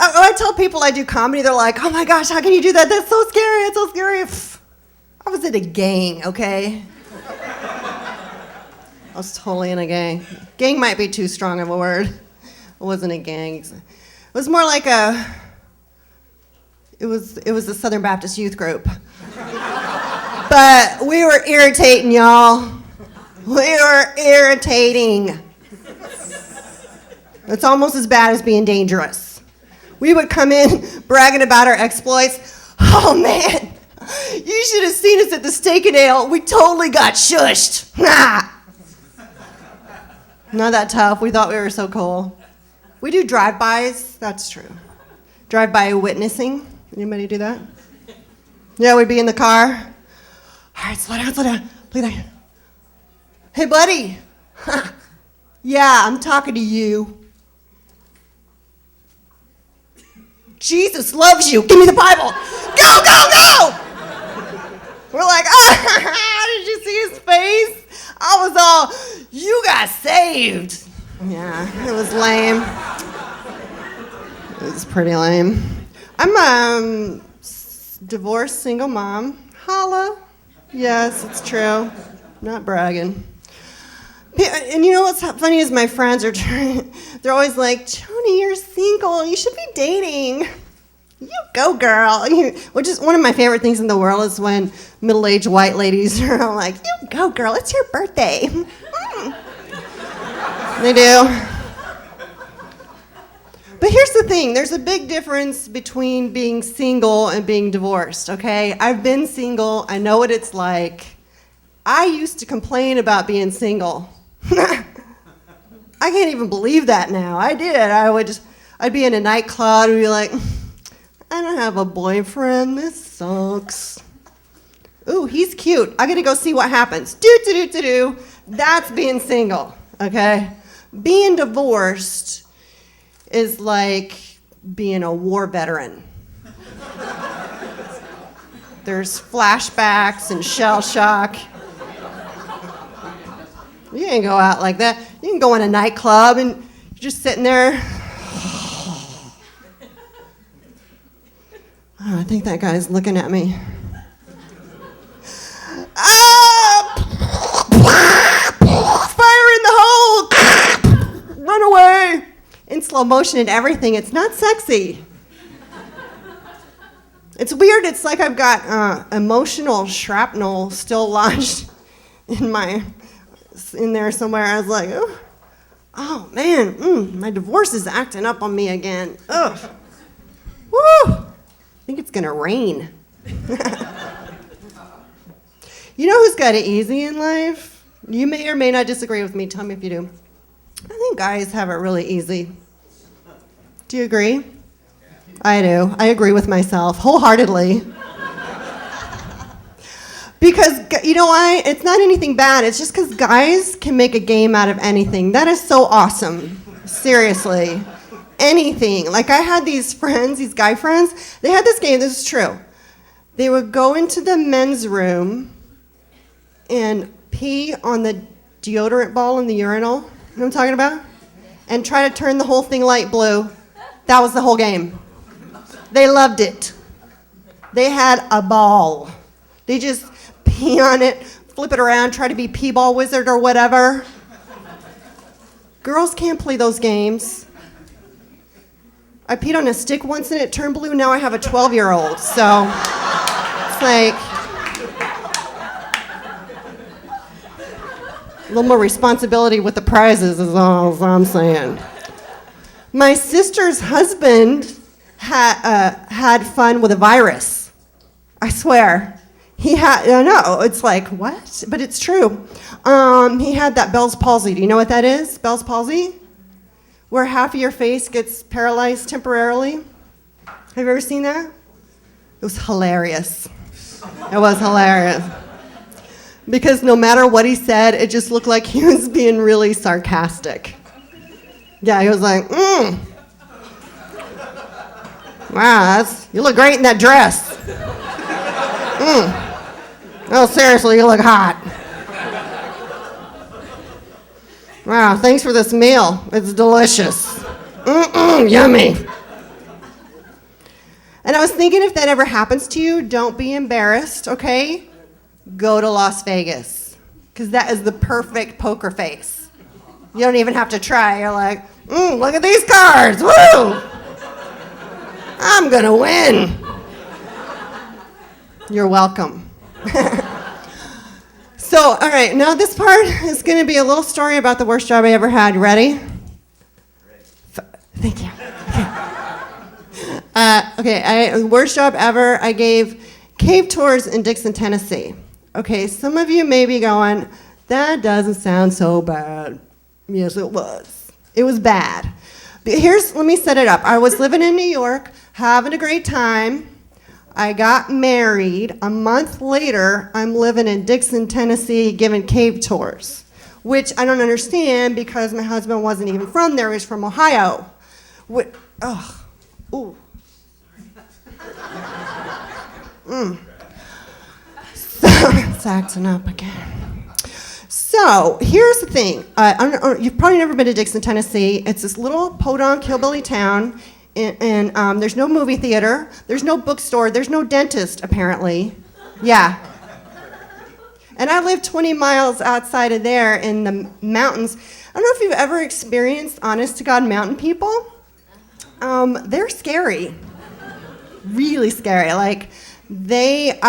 I tell people I do comedy, they're like, oh my gosh, how can you do that? That's so scary, it's so scary. Pfft. I was in a gang, okay? I was totally in a gang. Gang might be too strong of a word. It wasn't a gang. It was more like it was a Southern Baptist youth group. But we were irritating, y'all. We were irritating. It's almost as bad as being dangerous. We would come in bragging about our exploits. Oh man, you should have seen us at the Steak and Ale. We totally got shushed. Not that tough. We thought we were so cool. We do drive-bys. That's true. Drive-by witnessing. Anybody do that? Yeah, we'd be in the car. All right, slow down. Look at that. Hey, buddy. Yeah, I'm talking to you. Jesus loves you. Give me the Bible. Go! We're like, did you see his face? I was all, you got saved. Yeah, it was lame. It was pretty lame. I'm a divorced single mom. Holla. Yes, it's true. Not bragging. And you know what's funny is my friends are they're always like, Joanie, you're single. You should be dating. You go, girl. Which is one of my favorite things in the world is when middle-aged white ladies are all like, you go, girl. It's your birthday. They do. But here's the thing. There's a big difference between being single and being divorced, okay? I've been single. I know what it's like. I used to complain about being single. I can't even believe that now. I did. I'd be in a nightclub and be like, I don't have a boyfriend. This sucks. Ooh, he's cute. I gotta go see what happens. Do. That's being single, okay? Being divorced is like being a war veteran. There's flashbacks and shell shock. You can't go out like that. You can go in a nightclub and you're just sitting there. Oh, I think that guy's looking at me. Fire in the hole! Run away! In slow motion and everything. It's not sexy. It's weird. It's like I've got emotional shrapnel still lodged in there somewhere. I was like, oh man, my divorce is acting up on me again. Ugh. Woo! I think it's gonna rain. You know who's got it easy in life? You may or may not disagree with me. Tell me if you do. I think guys have it really easy. Do you agree? I do. I agree with myself wholeheartedly. Because, you know why? It's not anything bad. It's just because guys can make a game out of anything. That is so awesome. Seriously. Anything. Like, I had these friends, these guy friends. They had this game. This is true. They would go into the men's room and pee on the deodorant ball in the urinal. You know what I'm talking about? And try to turn the whole thing light blue. That was the whole game. They loved it. They had a ball. They just pee on it, flip it around, try to be pee-ball wizard or whatever. Girls can't play those games. I peed on a stick once and it turned blue. Now I have a 12-year-old. So it's like a little more responsibility with the prizes is all I'm saying. My sister's husband had fun with a virus. I swear. He had, no, it's like, what? But it's true. He had that Bell's palsy. Do you know what that is? Bell's palsy? Where half of your face gets paralyzed temporarily. Have you ever seen that? It was hilarious. It was hilarious. Because no matter what he said, it just looked like he was being really sarcastic. Yeah, he was like, wow, you look great in that dress. Oh, seriously, you look hot. Wow, thanks for this meal. It's delicious. Yummy. And I was thinking, if that ever happens to you, don't be embarrassed, okay? Go to Las Vegas, because that is the perfect poker face. You don't even have to try. You're like, look at these cards, woo! I'm gonna win. You're welcome. So, all right, now this part is gonna be a little story about the worst job I ever had. You ready? Thank you. Okay, worst job ever, I gave cave tours in Dixon, Tennessee. Okay, some of you may be going, that doesn't sound so bad. Yes, it was. It was bad. But let me set it up. I was living in New York, having a great time. I got married. A month later, I'm living in Dixon, Tennessee, giving cave tours, which I don't understand because my husband wasn't even from there. He was from Ohio. Ooh. So, it's acting up again. So, here's the thing. You've probably never been to Dixon, Tennessee. It's this little podunk hillbilly town, and there's no movie theater, there's no bookstore, there's no dentist, apparently. Yeah. And I live 20 miles outside of there in the mountains. I don't know if you've ever experienced honest-to-God mountain people. They're scary. Really scary. Like, they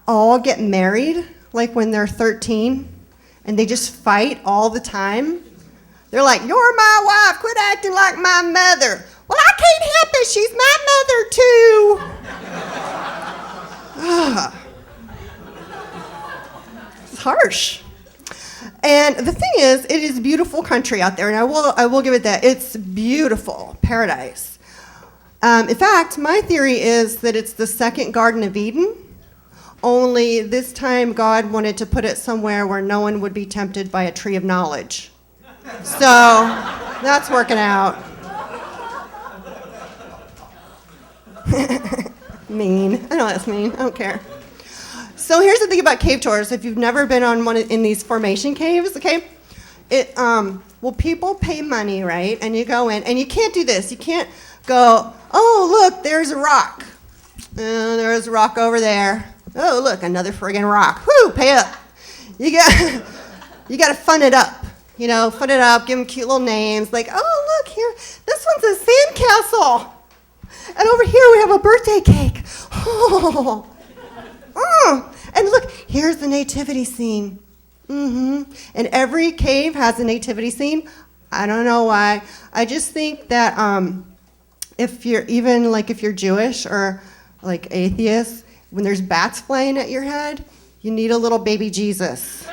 all get married, like, when they're 13, and they just fight all the time. They're like, you're my wife, quit acting like my mother. Well, I can't help it, she's my mother, too. It's harsh. And the thing is, it is beautiful country out there, and I will give it that. It's beautiful, paradise. In fact, my theory is that it's the second Garden of Eden, only this time God wanted to put it somewhere where no one would be tempted by a tree of knowledge. So, that's working out. Mean. I know that's mean. I don't care. So here's the thing about cave tours. If you've never been on one in these formation caves, okay, people pay money, right? And you go in, and you can't do this. You can't go, oh, look, there's a rock. There's a rock over there. Oh, look, another friggin' rock. Whoo, pay up. You got to fun it up. You know, fun it up, give them cute little names. Like, oh, look here, this one's a sandcastle. And over here we have a birthday cake. Oh. And look, here's the nativity scene. And every cave has a nativity scene. I don't know why. I just think that if you're Jewish or like atheist, when there's bats flying at your head, you need a little baby Jesus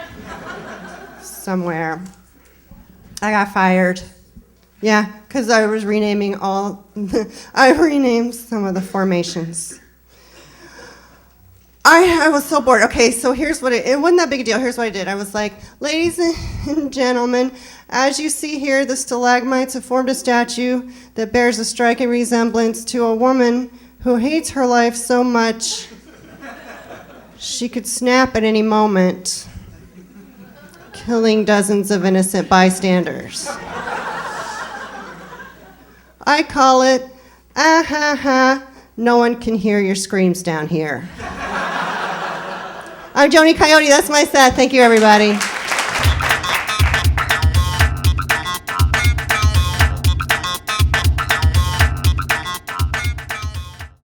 somewhere. I got fired. Yeah, because I was renaming I renamed some of the formations. I was so bored. Okay, so here's what it wasn't that big a deal. Here's what I did. I was like, ladies and gentlemen, as you see here, the stalagmites have formed a statue that bears a striking resemblance to a woman who hates her life so much she could snap at any moment, killing dozens of innocent bystanders. I call it, no one can hear your screams down here. I'm Joanie Coyote, that's my set. Thank you, everybody.